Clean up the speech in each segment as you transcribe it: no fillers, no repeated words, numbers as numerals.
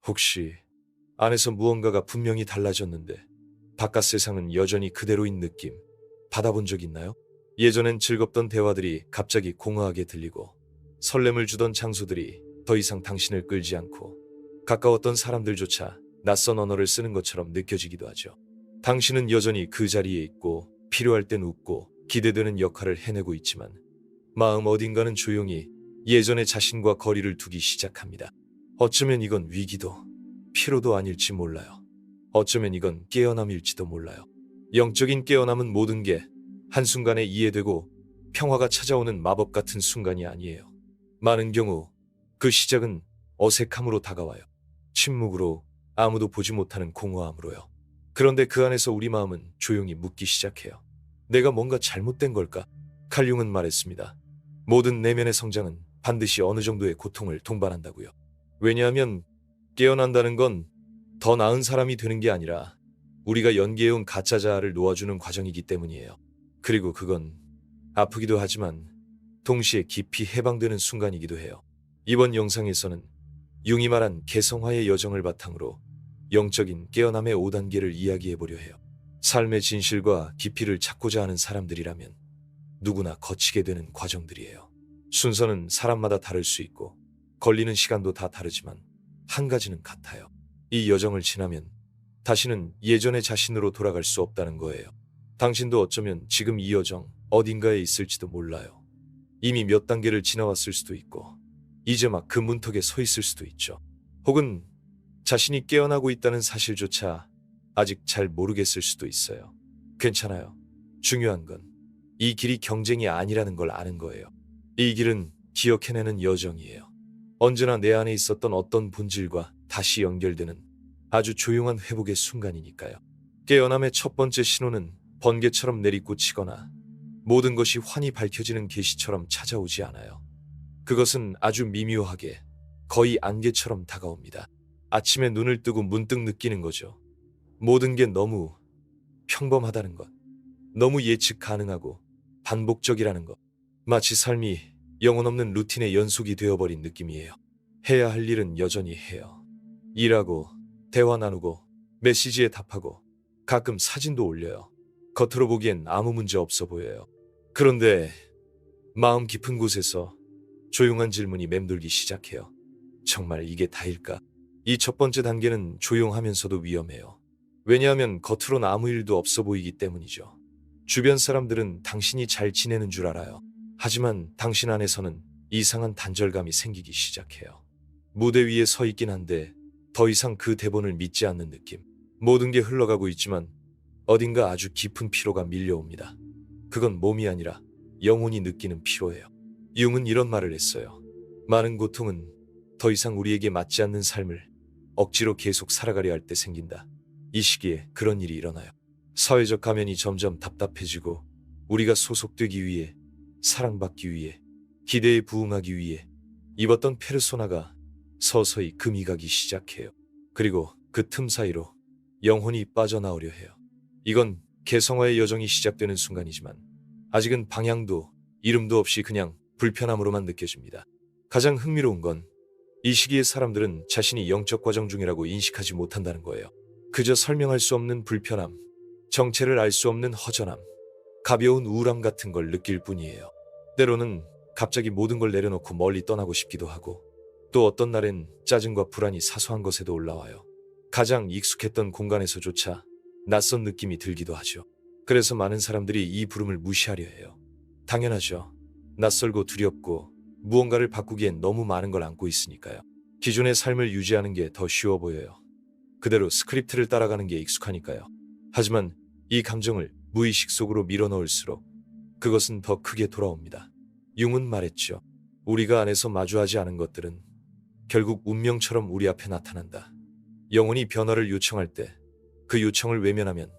혹시 안에서 무언가가 분명히 달라졌는데 바깥 세상은 여전히 그대로인 느낌 받아본 적 있나요? 예전엔 즐겁던 대화들이 갑자기 공허하게 들리고 설렘을 주던 장소들이 더 이상 당신을 끌지 않고 가까웠던 사람들조차 낯선 언어를 쓰는 것처럼 느껴지기도 하죠. 당신은 여전히 그 자리에 있고 필요할 땐 웃고 기대되는 역할을 해내고 있지만 마음 어딘가는 조용히 예전의 자신과 거리를 두기 시작합니다. 어쩌면 이건 위기도 피로도 아닐지 몰라요. 어쩌면 이건 깨어남일지도 몰라요. 영적인 깨어남은 모든 게 한순간에 이해되고 평화가 찾아오는 마법 같은 순간이 아니에요. 많은 경우 그 시작은 어색함으로 다가와요. 침묵으로, 아무도 보지 못하는 공허함으로요. 그런데 그 안에서 우리 마음은 조용히 묻기 시작해요. 내가 뭔가 잘못된 걸까? 칼 융은 말했습니다. 모든 내면의 성장은 반드시 어느 정도의 고통을 동반한다고요. 왜냐하면 깨어난다는 건 더 나은 사람이 되는 게 아니라 우리가 연기해온 가짜 자아를 놓아주는 과정이기 때문이에요. 그리고 그건 아프기도 하지만 동시에 깊이 해방되는 순간이기도 해요. 이번 영상에서는 융이 말한 개성화의 여정을 바탕으로 영적인 깨어남의 5단계를 이야기해보려 해요. 삶의 진실과 깊이를 찾고자 하는 사람들이라면 누구나 거치게 되는 과정들이에요. 순서는 사람마다 다를 수 있고 걸리는 시간도 다 다르지만 한 가지는 같아요. 이 여정을 지나면 다시는 예전의 자신으로 돌아갈 수 없다는 거예요. 당신도 어쩌면 지금 이 여정 어딘가에 있을지도 몰라요. 이미 몇 단계를 지나왔을 수도 있고 이제 막 그 문턱에 서 있을 수도 있죠. 혹은 자신이 깨어나고 있다는 사실조차 아직 잘 모르겠을 수도 있어요. 괜찮아요. 중요한 건 이 길이 경쟁이 아니라는 걸 아는 거예요. 이 길은 기억해내는 여정이에요. 언제나 내 안에 있었던 어떤 본질과 다시 연결되는 아주 조용한 회복의 순간이니까요. 깨어남의 첫 번째 신호는 번개처럼 내리꽂히거나 모든 것이 환히 밝혀지는 계시처럼 찾아오지 않아요. 그것은 아주 미묘하게 거의 안개처럼 다가옵니다. 아침에 눈을 뜨고 문득 느끼는 거죠. 모든 게 너무 평범하다는 것. 너무 예측 가능하고 반복적이라는 것. 마치 삶이 영혼 없는 루틴의 연속이 되어버린 느낌이에요. 해야 할 일은 여전히 해요. 일하고, 대화 나누고, 메시지에 답하고, 가끔 사진도 올려요. 겉으로 보기엔 아무 문제 없어 보여요. 그런데 마음 깊은 곳에서 조용한 질문이 맴돌기 시작해요. 정말 이게 다일까? 이 첫 번째 단계는 조용하면서도 위험해요. 왜냐하면 겉으론 아무 일도 없어 보이기 때문이죠. 주변 사람들은 당신이 잘 지내는 줄 알아요. 하지만 당신 안에서는 이상한 단절감이 생기기 시작해요. 무대 위에 서 있긴 한데 더 이상 그 대본을 믿지 않는 느낌. 모든 게 흘러가고 있지만 어딘가 아주 깊은 피로가 밀려옵니다. 그건 몸이 아니라 영혼이 느끼는 피로예요. 융은 이런 말을 했어요. 많은 고통은 더 이상 우리에게 맞지 않는 삶을 억지로 계속 살아가려 할 때 생긴다. 이 시기에 그런 일이 일어나요. 사회적 가면이 점점 답답해지고 우리가 소속되기 위해, 사랑받기 위해, 기대에 부응하기 위해 입었던 페르소나가 서서히 금이 가기 시작해요. 그리고 그 틈 사이로 영혼이 빠져나오려 해요. 이건 개성화의 여정이 시작되는 순간이지만 아직은 방향도 이름도 없이 그냥 불편함으로만 느껴집니다. 가장 흥미로운 건 이 시기에 사람들은 자신이 영적 과정 중이라고 인식하지 못한다는 거예요. 그저 설명할 수 없는 불편함, 정체를 알 수 없는 허전함, 가벼운 우울함 같은 걸 느낄 뿐이에요. 때로는 갑자기 모든 걸 내려놓고 멀리 떠나고 싶기도 하고 또 어떤 날엔 짜증과 불안이 사소한 것에도 올라와요. 가장 익숙했던 공간에서조차 낯선 느낌이 들기도 하죠. 그래서 많은 사람들이 이 부름을 무시하려 해요. 당연하죠. 낯설고 두렵고 무언가를 바꾸기엔 너무 많은 걸 안고 있으니까요. 기존의 삶을 유지하는 게 더 쉬워 보여요. 그대로 스크립트를 따라가는 게 익숙하니까요. 하지만 이 감정을 무의식 속으로 밀어넣을수록 그것은 더 크게 돌아옵니다. 융은 말했죠. 우리가 안에서 마주하지 않은 것들은 결국 운명처럼 우리 앞에 나타난다. 영혼이 변화를 요청할 때 그 요청을 외면하면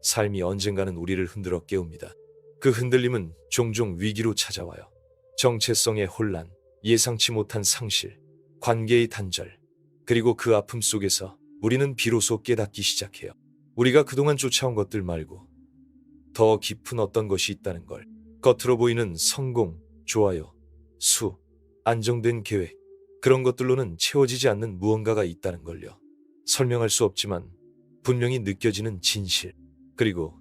삶이 언젠가는 우리를 흔들어 깨웁니다. 그 흔들림은 종종 위기로 찾아와요. 정체성의 혼란, 예상치 못한 상실, 관계의 단절, 그리고 그 아픔 속에서 우리는 비로소 깨닫기 시작해요. 우리가 그동안 쫓아온 것들 말고 더 깊은 어떤 것이 있다는 걸. 겉으로 보이는 성공, 좋아요, 수, 안정된 계획, 그런 것들로는 채워지지 않는 무언가가 있다는 걸요. 설명할 수 없지만 분명히 느껴지는 진실. 그리고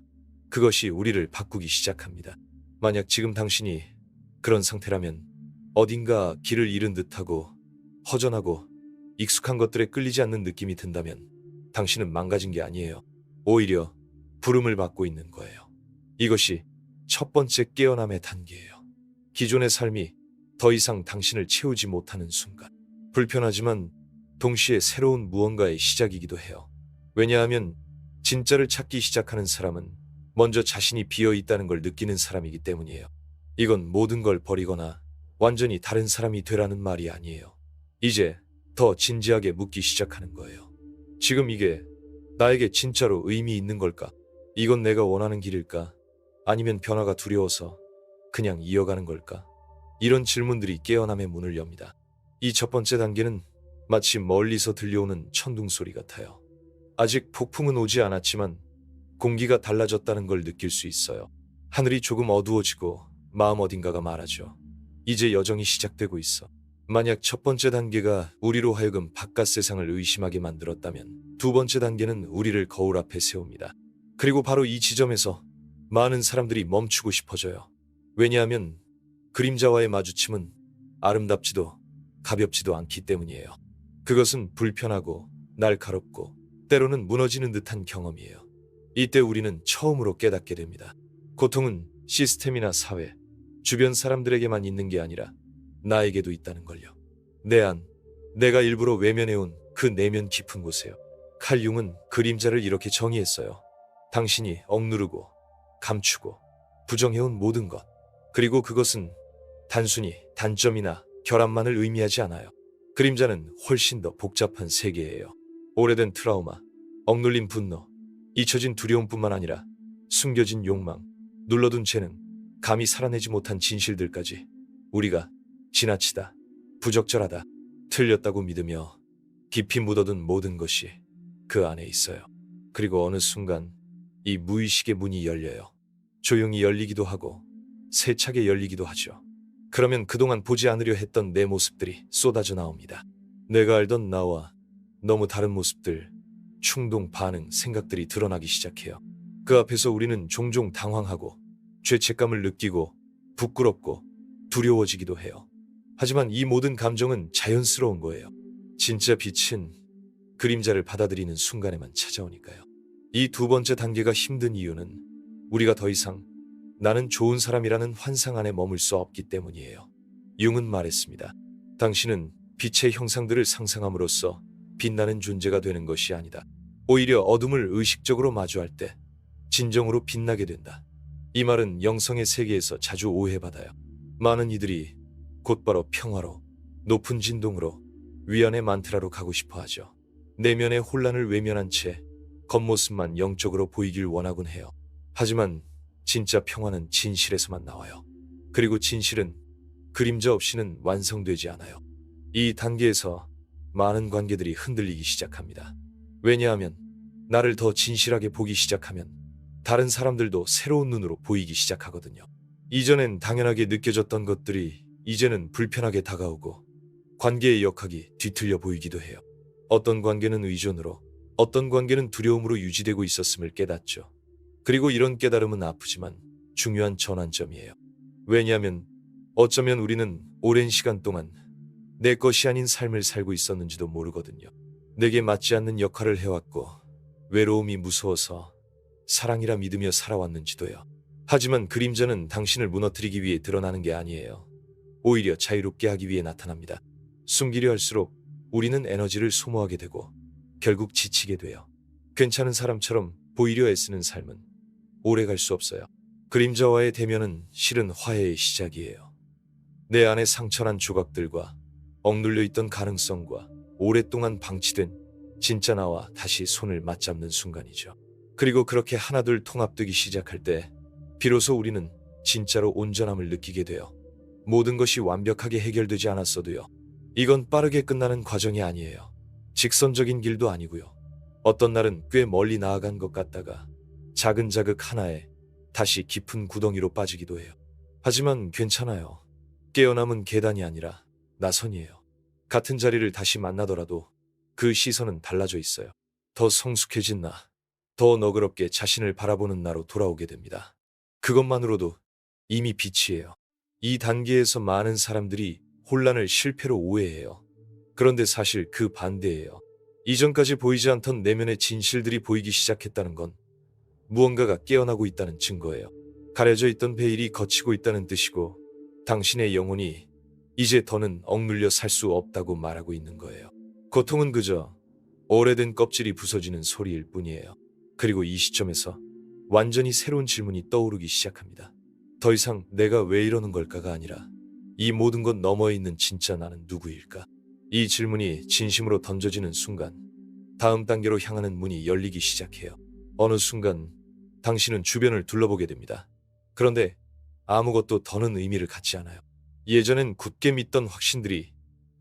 그것이 우리를 바꾸기 시작합니다. 만약 지금 당신이 그런 상태라면 어딘가 길을 잃은 듯하고 허전하고 익숙한 것들에 끌리지 않는 느낌이 든다면 당신은 망가진 게 아니에요. 오히려 부름을 받고 있는 거예요. 이것이 첫 번째 깨어남의 단계예요. 기존의 삶이 더 이상 당신을 채우지 못하는 순간. 불편하지만 동시에 새로운 무언가의 시작이기도 해요. 왜냐하면 진짜를 찾기 시작하는 사람은 먼저 자신이 비어 있다는 걸 느끼는 사람이기 때문이에요. 이건 모든 걸 버리거나 완전히 다른 사람이 되라는 말이 아니에요. 이제 더 진지하게 묻기 시작하는 거예요. 지금 이게 나에게 진짜로 의미 있는 걸까? 이건 내가 원하는 길일까? 아니면 변화가 두려워서 그냥 이어가는 걸까? 이런 질문들이 깨어남의 문을 엽니다. 이 첫 번째 단계는 마치 멀리서 들려오는 천둥 소리 같아요. 아직 폭풍은 오지 않았지만 공기가 달라졌다는 걸 느낄 수 있어요. 하늘이 조금 어두워지고 마음 어딘가가 말하죠. 이제 여정이 시작되고 있어. 만약 첫 번째 단계가 우리로 하여금 바깥 세상을 의심하게 만들었다면 두 번째 단계는 우리를 거울 앞에 세웁니다. 그리고 바로 이 지점에서 많은 사람들이 멈추고 싶어져요. 왜냐하면 그림자와의 마주침은 아름답지도 가볍지도 않기 때문이에요. 그것은 불편하고 날카롭고 때로는 무너지는 듯한 경험이에요. 이때 우리는 처음으로 깨닫게 됩니다. 고통은 시스템이나 사회, 주변 사람들에게만 있는 게 아니라 나에게도 있다는 걸요. 내 안, 내가 일부러 외면해온 그 내면 깊은 곳에요. 칼 융은 그림자를 이렇게 정의했어요. 당신이 억누르고 감추고 부정해온 모든 것. 그리고 그것은 단순히 단점이나 결함만을 의미하지 않아요. 그림자는 훨씬 더 복잡한 세계예요. 오래된 트라우마, 억눌린 분노, 잊혀진 두려움뿐만 아니라 숨겨진 욕망, 눌러둔 재능, 감히 살아내지 못한 진실들까지 우리가 지나치다, 부적절하다, 틀렸다고 믿으며 깊이 묻어둔 모든 것이 그 안에 있어요. 그리고 어느 순간 이 무의식의 문이 열려요. 조용히 열리기도 하고 세차게 열리기도 하죠. 그러면 그동안 보지 않으려 했던 내 모습들이 쏟아져 나옵니다. 내가 알던 나와 너무 다른 모습들, 충동, 반응, 생각들이 드러나기 시작해요. 그 앞에서 우리는 종종 당황하고 죄책감을 느끼고 부끄럽고 두려워지기도 해요. 하지만 이 모든 감정은 자연스러운 거예요. 진짜 빛은 그림자를 받아들이는 순간에만 찾아오니까요. 이 두 번째 단계가 힘든 이유는 우리가 더 이상 나는 좋은 사람이라는 환상 안에 머물 수 없기 때문이에요. 융은 말했습니다. 당신은 빛의 형상들을 상상함으로써 빛나는 존재가 되는 것이 아니다. 오히려 어둠을 의식적으로 마주할 때 진정으로 빛나게 된다. 이 말은 영성의 세계에서 자주 오해받아요. 많은 이들이 곧바로 평화로, 높은 진동으로, 위안의 만트라로 가고 싶어 하죠. 내면의 혼란을 외면한 채 겉모습만 영적으로 보이길 원하곤 해요. 하지만 진짜 평화는 진실에서만 나와요. 그리고 진실은 그림자 없이는 완성되지 않아요. 이 단계에서 많은 관계들이 흔들리기 시작합니다. 왜냐하면 나를 더 진실하게 보기 시작하면 다른 사람들도 새로운 눈으로 보이기 시작하거든요. 이전엔 당연하게 느껴졌던 것들이 이제는 불편하게 다가오고 관계의 역학이 뒤틀려 보이기도 해요. 어떤 관계는 의존으로, 어떤 관계는 두려움으로 유지되고 있었음을 깨닫죠. 그리고 이런 깨달음은 아프지만 중요한 전환점이에요. 왜냐하면 어쩌면 우리는 오랜 시간 동안 내 것이 아닌 삶을 살고 있었는지도 모르거든요. 내게 맞지 않는 역할을 해왔고 외로움이 무서워서 사랑이라 믿으며 살아왔는지도요. 하지만 그림자는 당신을 무너뜨리기 위해 드러나는 게 아니에요. 오히려 자유롭게 하기 위해 나타납니다. 숨기려 할수록 우리는 에너지를 소모하게 되고 결국 지치게 돼요. 괜찮은 사람처럼 보이려 애쓰는 삶은 오래 갈 수 없어요. 그림자와의 대면은 실은 화해의 시작이에요. 내 안에 상처난 조각들과 억눌려 있던 가능성과 오랫동안 방치된 진짜 나와 다시 손을 맞잡는 순간이죠. 그리고 그렇게 하나둘 통합되기 시작할 때 비로소 우리는 진짜로 온전함을 느끼게 돼요. 모든 것이 완벽하게 해결되지 않았어도요. 이건 빠르게 끝나는 과정이 아니에요. 직선적인 길도 아니고요. 어떤 날은 꽤 멀리 나아간 것 같다가 작은 자극 하나에 다시 깊은 구덩이로 빠지기도 해요. 하지만 괜찮아요. 깨어남은 계단이 아니라 나선이에요. 같은 자리를 다시 만나더라도 그 시선은 달라져 있어요. 더 성숙해진 나, 더 너그럽게 자신을 바라보는 나로 돌아오게 됩니다. 그것만으로도 이미 빛이에요. 이 단계에서 많은 사람들이 혼란을 실패로 오해해요. 그런데 사실 그 반대예요. 이전까지 보이지 않던 내면의 진실들이 보이기 시작했다는 건 무언가가 깨어나고 있다는 증거예요. 가려져 있던 베일이 걷히고 있다는 뜻이고, 당신의 영혼이 이제 더는 억눌려 살 수 없다고 말하고 있는 거예요. 고통은 그저 오래된 껍질이 부서지는 소리일 뿐이에요. 그리고 이 시점에서 완전히 새로운 질문이 떠오르기 시작합니다. 더 이상 내가 왜 이러는 걸까가 아니라 이 모든 것 너머에 있는 진짜 나는 누구일까? 이 질문이 진심으로 던져지는 순간 다음 단계로 향하는 문이 열리기 시작해요. 어느 순간 당신은 주변을 둘러보게 됩니다. 그런데 아무것도 더는 의미를 갖지 않아요. 예전엔 굳게 믿던 확신들이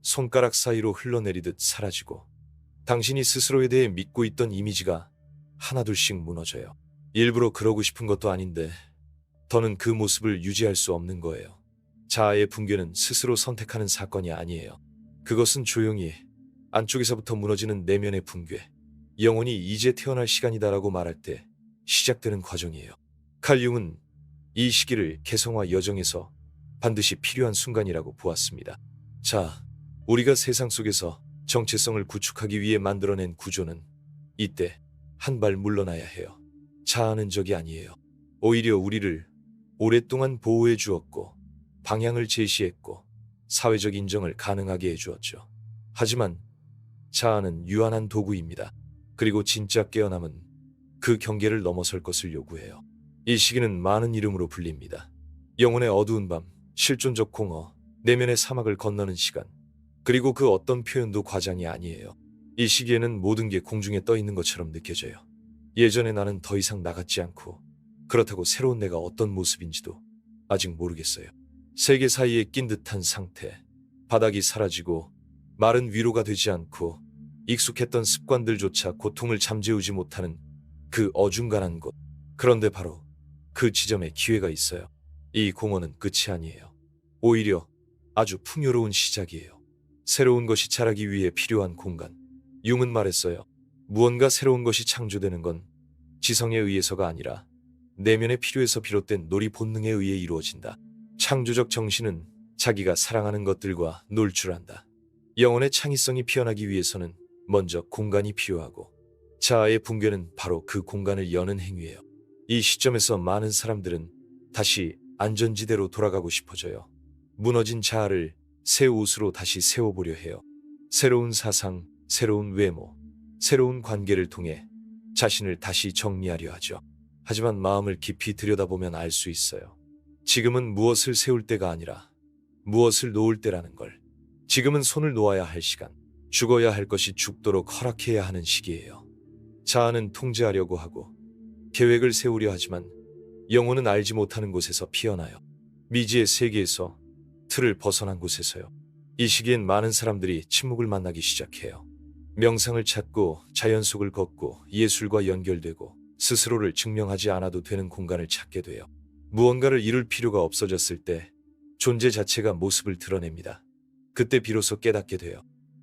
손가락 사이로 흘러내리듯 사라지고, 당신이 스스로에 대해 믿고 있던 이미지가 하나둘씩 무너져요. 일부러 그러고 싶은 것도 아닌데 더는 그 모습을 유지할 수 없는 거예요. 자아의 붕괴는 스스로 선택하는 사건이 아니에요. 그것은 조용히 안쪽에서부터 무너지는 내면의 붕괴, 영혼이 이제 태어날 시간이다라고 말할 때 시작되는 과정이에요. 칼 융은 이 시기를 개성화 여정에서 반드시 필요한 순간이라고 보았습니다. 자, 우리가 세상 속에서 정체성을 구축하기 위해 만들어낸 구조는 이때 한 발 물러나야 해요. 자아는 적이 아니에요. 오히려 우리를 오랫동안 보호해 주었고, 방향을 제시했고, 사회적 인정을 가능하게 해주었죠. 하지만 자아는 유한한 도구입니다. 그리고 진짜 깨어남은 그 경계를 넘어설 것을 요구해요. 이 시기는 많은 이름으로 불립니다. 영혼의 어두운 밤, 실존적 공허, 내면의 사막을 건너는 시간, 그리고 그 어떤 표현도 과장이 아니에요. 이 시기에는 모든 게 공중에 떠 있는 것처럼 느껴져요. 예전의 나는 더 이상 나같지 않고, 그렇다고 새로운 내가 어떤 모습인지도 아직 모르겠어요. 세계 사이에 낀 듯한 상태, 바닥이 사라지고 말은 위로가 되지 않고 익숙했던 습관들조차 고통을 잠재우지 못하는 그 어중간한 곳. 그런데 바로 그 지점에 기회가 있어요. 이 공허는 끝이 아니에요. 오히려 아주 풍요로운 시작이에요. 새로운 것이 자라기 위해 필요한 공간. 융은 말했어요. 무언가 새로운 것이 창조되는 건 지성에 의해서가 아니라 내면의 필요에서 비롯된 놀이 본능에 의해 이루어진다. 창조적 정신은 자기가 사랑하는 것들과 놀 줄 안다. 영혼의 창의성이 피어나기 위해서는 먼저 공간이 필요하고, 자아의 붕괴는 바로 그 공간을 여는 행위예요. 이 시점에서 많은 사람들은 다시 안전지대로 돌아가고 싶어져요. 무너진 자아를 새 옷으로 다시 세워보려 해요. 새로운 사상, 새로운 외모, 새로운 관계를 통해 자신을 다시 정리하려 하죠. 하지만 마음을 깊이 들여다보면 알 수 있어요. 지금은 무엇을 세울 때가 아니라 무엇을 놓을 때라는 걸. 지금은 손을 놓아야 할 시간, 죽어야 할 것이 죽도록 허락해야 하는 시기예요. 자아는 통제하려고 하고 계획을 세우려 하지만 영혼은 알지 못하는 곳에서 피어나요. 미지의 세계에서, 틀을 벗어난 곳에서요. 이 시기엔 많은 사람들이 침묵을 만나기 시작해요. 명상을 찾고 자연 속을 걷고 예술과 연결되고 스스로를 증명하지 않아도 되는 공간을 찾게 돼요. 무언가를 이룰 필요가 없어졌을 때 존재 자체가 모습을 드러냅니다. 그때 비로소 깨닫게 돼요.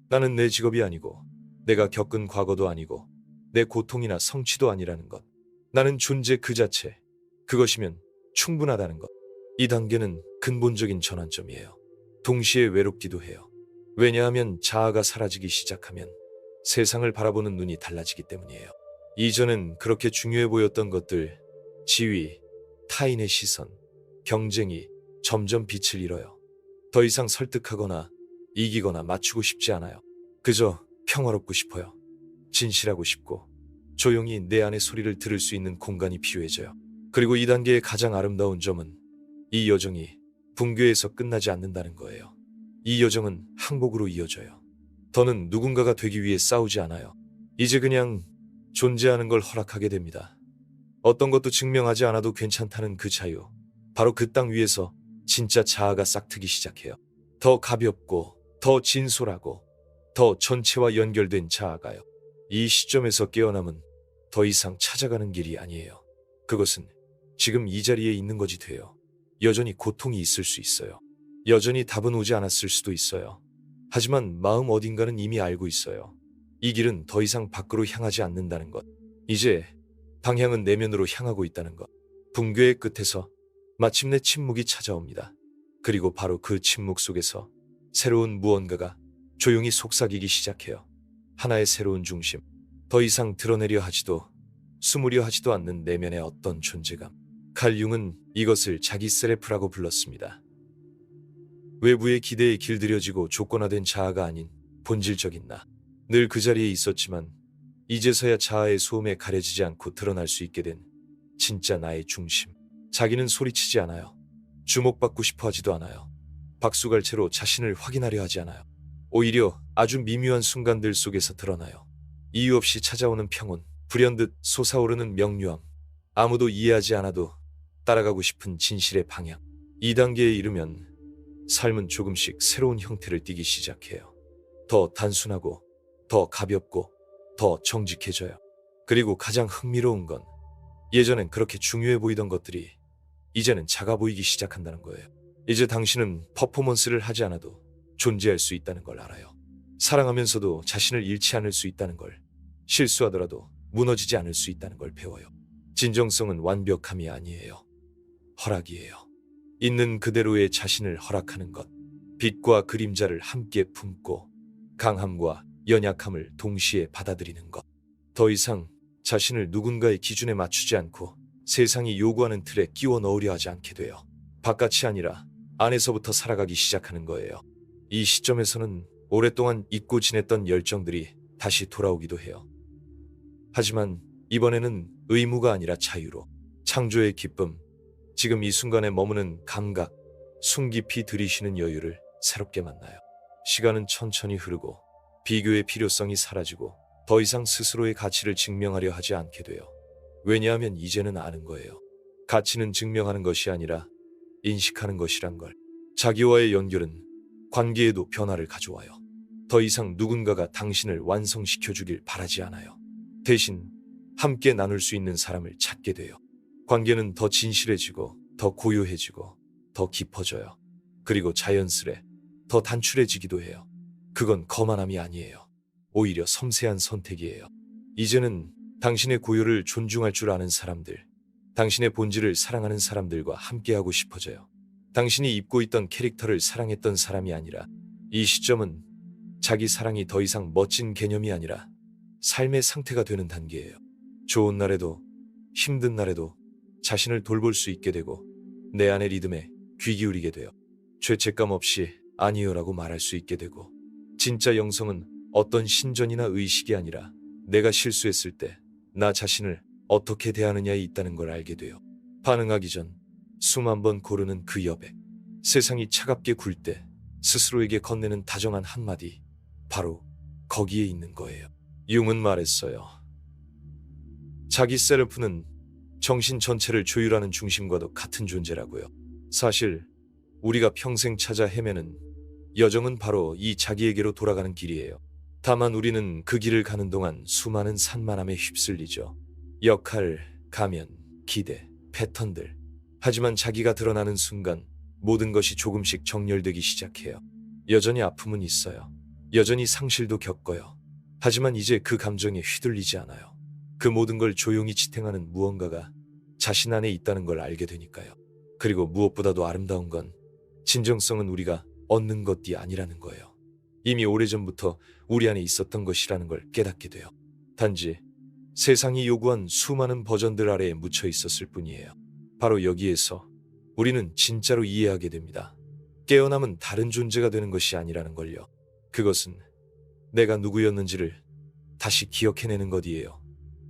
나는 내 직업이 아니고, 내가 겪은 과거도 아니고, 내 고통이나 성취도 아니라는 것. 나는 존재 그 자체, 그것이면 충분하다는 것. 이 단계는 근본적인 전환점이에요. 동시에 외롭기도 해요. 왜냐하면 자아가 사라지기 시작하면 세상을 바라보는 눈이 달라지기 때문이에요. 이전엔 그렇게 중요해 보였던 것들, 지위, 타인의 시선, 경쟁이 점점 빛을 잃어요. 더 이상 설득하거나 이기거나 맞추고 싶지 않아요. 그저 평화롭고 싶어요. 진실하고 싶고 조용히 내 안의 소리를 들을 수 있는 공간이 필요해져요. 그리고 이 단계의 가장 아름다운 점은 이 여정이 붕괴에서 끝나지 않는다는 거예요. 이 여정은 항복으로 이어져요. 더는 누군가가 되기 위해 싸우지 않아요. 이제 그냥 존재하는 걸 허락하게 됩니다. 어떤 것도 증명하지 않아도 괜찮다는 그 자유. 바로 그 땅 위에서 진짜 자아가 싹트기 시작해요. 더 가볍고, 더 진솔하고, 더 전체와 연결된 자아가요. 이 시점에서 깨어남은 더 이상 찾아가는 길이 아니에요. 그것은 지금 이 자리에 있는 것이 돼요. 여전히 고통이 있을 수 있어요. 여전히 답은 오지 않았을 수도 있어요. 하지만 마음 어딘가는 이미 알고 있어요. 이 길은 더 이상 밖으로 향하지 않는다는 것. 이제 방향은 내면으로 향하고 있다는 것. 붕괴의 끝에서 마침내 침묵이 찾아옵니다. 그리고 바로 그 침묵 속에서 새로운 무언가가 조용히 속삭이기 시작해요. 하나의 새로운 중심. 더 이상 드러내려 하지도 숨으려 하지도 않는 내면의 어떤 존재감. 칼 융은 이것을 자기 셀프라고 불렀습니다. 외부의 기대에 길들여지고 조건화된 자아가 아닌 본질적인 나. 늘 그 자리에 있었지만 이제서야 자아의 소음에 가려지지 않고 드러날 수 있게 된 진짜 나의 중심. 자기는 소리치지 않아요. 주목받고 싶어 하지도 않아요. 박수갈채로 자신을 확인하려 하지 않아요. 오히려 아주 미묘한 순간들 속에서 드러나요. 이유 없이 찾아오는 평온, 불현듯 솟아오르는 명료함, 아무도 이해하지 않아도 따라가고 싶은 진실의 방향. 이 단계에 이르면 삶은 조금씩 새로운 형태를 띠기 시작해요. 더 단순하고, 더 가볍고, 더 정직해져요. 그리고 가장 흥미로운 건 예전엔 그렇게 중요해 보이던 것들이 이제는 작아 보이기 시작한다는 거예요. 이제 당신은 퍼포먼스를 하지 않아도 존재할 수 있다는 걸 알아요. 사랑하면서도 자신을 잃지 않을 수 있다는 걸, 실수하더라도 무너지지 않을 수 있다는 걸 배워요. 진정성은 완벽함이 아니에요. 허락이에요. 있는 그대로의 자신을 허락하는 것. 빛과 그림자를 함께 품고 강함과 연약함을 동시에 받아들이는 것. 더 이상 자신을 누군가의 기준에 맞추지 않고 세상이 요구하는 틀에 끼워 넣으려 하지 않게 돼요. 바깥이 아니라 안에서부터 살아가기 시작하는 거예요. 이 시점에서는 오랫동안 잊고 지냈던 열정들이 다시 돌아오기도 해요. 하지만 이번에는 의무가 아니라 자유로. 창조의 기쁨, 지금 이 순간에 머무는 감각, 숨 깊이 들이쉬는 여유를 새롭게 만나요. 시간은 천천히 흐르고 비교의 필요성이 사라지고 더 이상 스스로의 가치를 증명하려 하지 않게 돼요. 왜냐하면 이제는 아는 거예요. 가치는 증명하는 것이 아니라 인식하는 것이란 걸. 자기와의 연결은 관계에도 변화를 가져와요. 더 이상 누군가가 당신을 완성시켜주길 바라지 않아요. 대신 함께 나눌 수 있는 사람을 찾게 돼요. 관계는 더 진실해지고 더 고요해지고 더 깊어져요. 그리고 자연스레 더 단출해지기도 해요. 그건 거만함이 아니에요. 오히려 섬세한 선택이에요. 이제는 당신의 고요를 존중할 줄 아는 사람들, 당신의 본질을 사랑하는 사람들과 함께하고 싶어져요. 당신이 입고 있던 캐릭터를 사랑했던 사람이 아니라, 이 시점은 자기 사랑이 더 이상 멋진 개념이 아니라 삶의 상태가 되는 단계예요. 좋은 날에도 힘든 날에도 자신을 돌볼 수 있게 되고 내 안의 리듬에 귀 기울이게 돼요. 죄책감 없이 아니요라고 말할 수 있게 되고, 진짜 영성은 어떤 신전이나 의식이 아니라 내가 실수했을 때 나 자신을 어떻게 대하느냐에 있다는 걸 알게 돼요. 반응하기 전 숨 한 번 고르는 그 여백, 세상이 차갑게 굴 때 스스로에게 건네는 다정한 한마디, 바로 거기에 있는 거예요. 융은 말했어요. 자기 셀프는 정신 전체를 조율하는 중심과도 같은 존재라고요. 사실 우리가 평생 찾아 헤매는 여정은 바로 이 자기에게로 돌아가는 길이에요. 다만 우리는 그 길을 가는 동안 수많은 산만함에 휩쓸리죠. 역할, 가면, 기대, 패턴들. 하지만 자기가 드러나는 순간 모든 것이 조금씩 정렬되기 시작해요. 여전히 아픔은 있어요. 여전히 상실도 겪어요. 하지만 이제 그 감정에 휘둘리지 않아요. 그 모든 걸 조용히 지탱하는 무언가가 자신 안에 있다는 걸 알게 되니까요. 그리고 무엇보다도 아름다운 건 진정성은 우리가 얻는 것이 아니라는 거예요. 이미 오래전부터 우리 안에 있었던 것이라는 걸 깨닫게 돼요. 단지 세상이 요구한 수많은 버전들 아래에 묻혀 있었을 뿐이에요. 바로 여기에서 우리는 진짜로 이해하게 됩니다. 깨어남은 다른 존재가 되는 것이 아니라는 걸요. 그것은 내가 누구였는지를 다시 기억해내는 것이에요.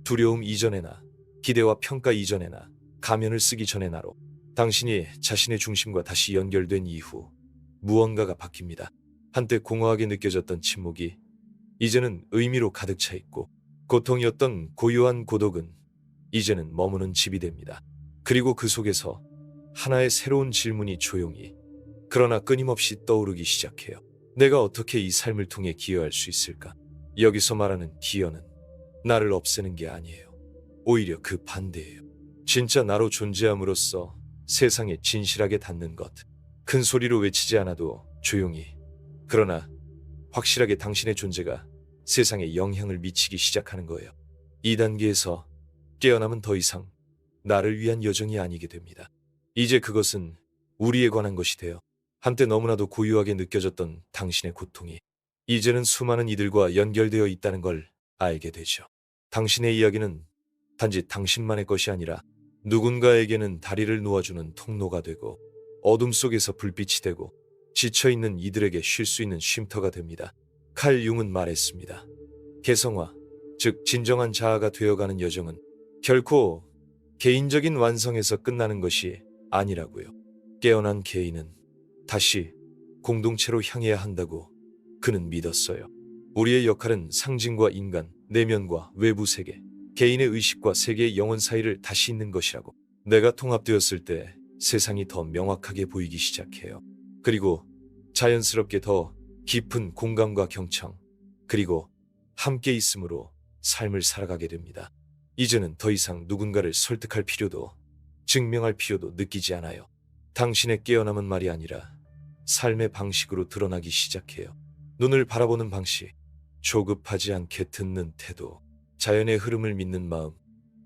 두려움 이전에나 기대와 평가 이전에나 가면을 쓰기 전의 나로, 당신이 자신의 중심과 다시 연결된 이후 무언가가 바뀝니다. 한때 공허하게 느껴졌던 침묵이 이제는 의미로 가득 차 있고, 고통이었던 고요한 고독은 이제는 머무는 집이 됩니다. 그리고 그 속에서 하나의 새로운 질문이 조용히 그러나 끊임없이 떠오르기 시작해요. 내가 어떻게 이 삶을 통해 기여할 수 있을까? 여기서 말하는 기여는 나를 없애는 게 아니에요. 오히려 그 반대예요. 진짜 나로 존재함으로써 세상에 진실하게 닿는 것. 큰 소리로 외치지 않아도 조용히, 그러나 확실하게 당신의 존재가 세상에 영향을 미치기 시작하는 거예요. 이 단계에서 깨어남은 더 이상 나를 위한 여정이 아니게 됩니다. 이제 그것은 우리에 관한 것이 돼요. 한때 너무나도 고유하게 느껴졌던 당신의 고통이 이제는 수많은 이들과 연결되어 있다는 걸 알게 되죠. 당신의 이야기는 단지 당신만의 것이 아니라 누군가에게는 다리를 놓아주는 통로가 되고 어둠 속에서 불빛이 되고 지쳐있는 이들에게 쉴 수 있는 쉼터가 됩니다. 칼 융은 말했습니다. 개성화, 즉 진정한 자아가 되어가는 여정은 결코 개인적인 완성에서 끝나는 것이 아니라고요. 깨어난 개인은 다시 공동체로 향해야 한다고 그는 믿었어요. 우리의 역할은 상징과 인간, 내면과 외부 세계, 개인의 의식과 세계의 영혼 사이를 다시 잇는 것이라고. 내가 통합되었을 때 세상이 더 명확하게 보이기 시작해요. 그리고 자연스럽게 더 깊은 공감과 경청, 그리고 함께 있음으로 삶을 살아가게 됩니다. 이제는 더 이상 누군가를 설득할 필요도 증명할 필요도 느끼지 않아요. 당신의 깨어남은 말이 아니라 삶의 방식으로 드러나기 시작해요. 눈을 바라보는 방식, 조급하지 않게 듣는 태도, 자연의 흐름을 믿는 마음,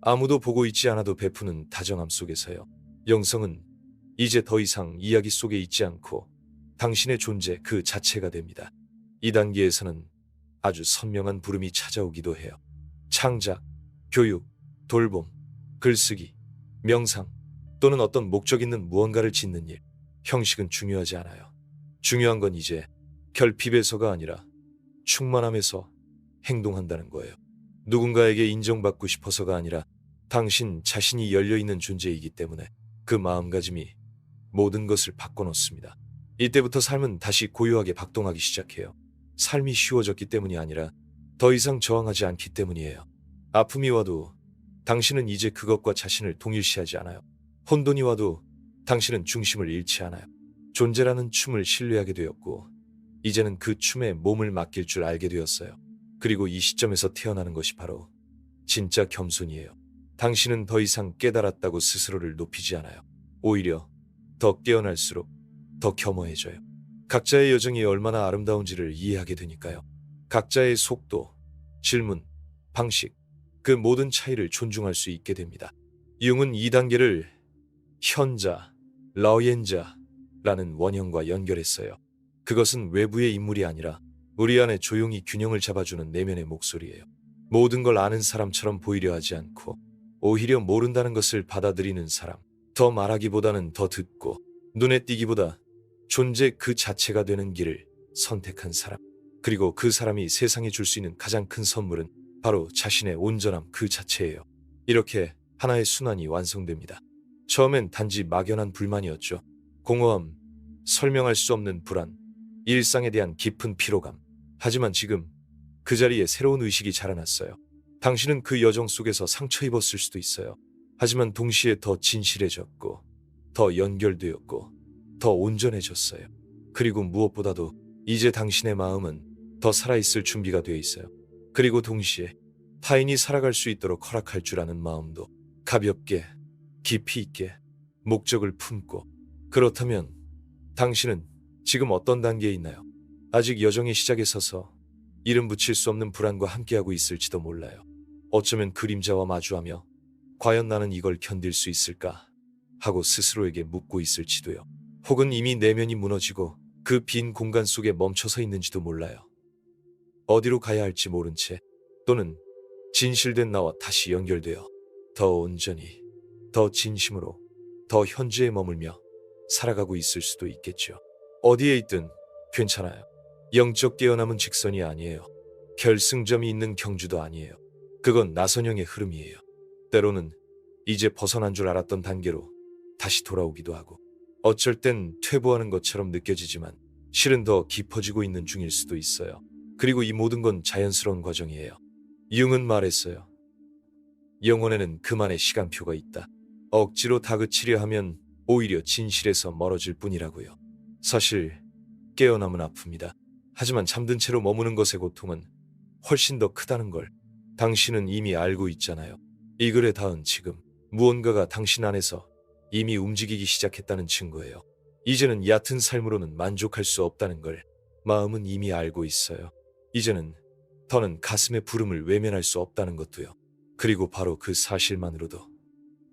아무도 보고 있지 않아도 베푸는 다정함 속에서요. 영성은 이제 더 이상 이야기 속에 있지 않고 당신의 존재 그 자체가 됩니다. 이 단계에서는 아주 선명한 부름이 찾아오기도 해요. 창작, 교육, 돌봄, 글쓰기, 명상 또는 어떤 목적 있는 무언가를 짓는 일. 형식은 중요하지 않아요. 중요한 건 이제 결핍에서가 아니라 충만함에서 행동한다는 거예요. 누군가에게 인정받고 싶어서가 아니라 당신 자신이 열려있는 존재이기 때문에 그 마음가짐이 모든 것을 바꿔놓습니다. 이때부터 삶은 다시 고요하게 박동하기 시작해요. 삶이 쉬워졌기 때문이 아니라 더 이상 저항하지 않기 때문이에요. 아픔이 와도 당신은 이제 그것과 자신을 동일시하지 않아요. 혼돈이 와도 당신은 중심을 잃지 않아요. 존재라는 춤을 신뢰하게 되었고 이제는 그 춤에 몸을 맡길 줄 알게 되었어요. 그리고 이 시점에서 태어나는 것이 바로 진짜 겸손이에요. 당신은 더 이상 깨달았다고 스스로를 높이지 않아요. 오히려 더 깨어날수록 더 겸허해져요. 각자의 여정이 얼마나 아름다운지를 이해하게 되니까요. 각자의 속도, 질문, 방식, 그 모든 차이를 존중할 수 있게 됩니다. 융은 이 단계를 현자, 라오옌자라는 원형과 연결했어요. 그것은 외부의 인물이 아니라 우리 안에 조용히 균형을 잡아주는 내면의 목소리예요. 모든 걸 아는 사람처럼 보이려 하지 않고 오히려 모른다는 것을 받아들이는 사람. 더 말하기보다는 더 듣고 눈에 띄기보다 존재 그 자체가 되는 길을 선택한 사람. 그리고 그 사람이 세상에 줄 수 있는 가장 큰 선물은 바로 자신의 온전함 그 자체예요. 이렇게 하나의 순환이 완성됩니다. 처음엔 단지 막연한 불만이었죠. 공허함, 설명할 수 없는 불안, 일상에 대한 깊은 피로감. 하지만 지금 그 자리에 새로운 의식이 자라났어요. 당신은 그 여정 속에서 상처 입었을 수도 있어요. 하지만 동시에 더 진실해졌고, 더 연결되었고, 더 온전해졌어요. 그리고 무엇보다도 이제 당신의 마음은 더 살아있을 준비가 되어 있어요. 그리고 동시에 타인이 살아갈 수 있도록 허락할 줄 아는 마음도 가볍게, 깊이 있게 목적을 품고. 그렇다면 당신은 지금 어떤 단계에 있나요? 아직 여정의 시작에 서서 이름 붙일 수 없는 불안과 함께하고 있을지도 몰라요. 어쩌면 그림자와 마주하며 과연 나는 이걸 견딜 수 있을까 하고 스스로에게 묻고 있을지도요. 혹은 이미 내면이 무너지고 그 빈 공간 속에 멈춰서 있는지도 몰라요. 어디로 가야 할지 모른 채 또는 진실된 나와 다시 연결되어 더 온전히, 더 진심으로, 더 현재에 머물며 살아가고 있을 수도 있겠죠. 어디에 있든 괜찮아요. 영적 깨어남은 직선이 아니에요. 결승점이 있는 경주도 아니에요. 그건 나선형의 흐름이에요. 때로는 이제 벗어난 줄 알았던 단계로 다시 돌아오기도 하고 어쩔 땐 퇴보하는 것처럼 느껴지지만 실은 더 깊어지고 있는 중일 수도 있어요. 그리고 이 모든 건 자연스러운 과정이에요. 융은 말했어요. 영혼에는 그만의 시간표가 있다. 억지로 다그치려 하면 오히려 진실에서 멀어질 뿐이라고요. 사실 깨어남은 아픕니다. 하지만 잠든 채로 머무는 것의 고통은 훨씬 더 크다는 걸 당신은 이미 알고 있잖아요. 이 글에 닿은 지금 무언가가 당신 안에서 이미 움직이기 시작했다는 증거예요. 이제는 얕은 삶으로는 만족할 수 없다는 걸 마음은 이미 알고 있어요. 이제는 더는 가슴의 부름을 외면할 수 없다는 것도요. 그리고 바로 그 사실만으로도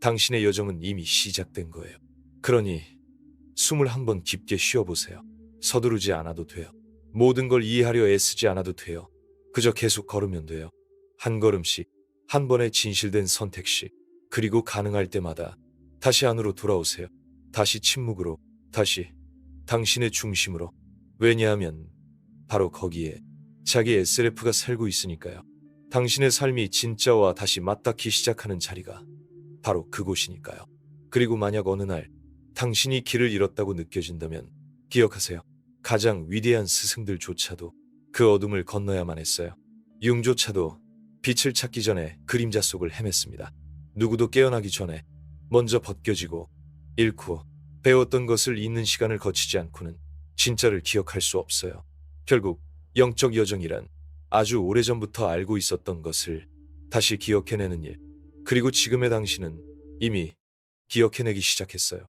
당신의 여정은 이미 시작된 거예요. 그러니 숨을 한번 깊게 쉬어보세요. 서두르지 않아도 돼요. 모든 걸 이해하려 애쓰지 않아도 돼요. 그저 계속 걸으면 돼요. 한 걸음씩, 한 번의 진실된 선택씩, 그리고 가능할 때마다 다시 안으로 돌아오세요. 다시 침묵으로, 다시 당신의 중심으로. 왜냐하면 바로 거기에 자기 SRF가 살고 있으니까요. 당신의 삶이 진짜와 다시 맞닿기 시작하는 자리가 바로 그곳이니까요. 그리고 만약 어느 날 당신이 길을 잃었다고 느껴진다면 기억하세요. 가장 위대한 스승들조차도 그 어둠을 건너야만 했어요. 융조차도 빛을 찾기 전에 그림자 속을 헤맸습니다. 누구도 깨어나기 전에 먼저 벗겨지고 잃고 배웠던 것을 잊는 시간을 거치지 않고는 진짜를 기억할 수 없어요. 결국 영적 여정이란 아주 오래전부터 알고 있었던 것을 다시 기억해내는 일. 그리고 지금의 당신은 이미 기억해내기 시작했어요.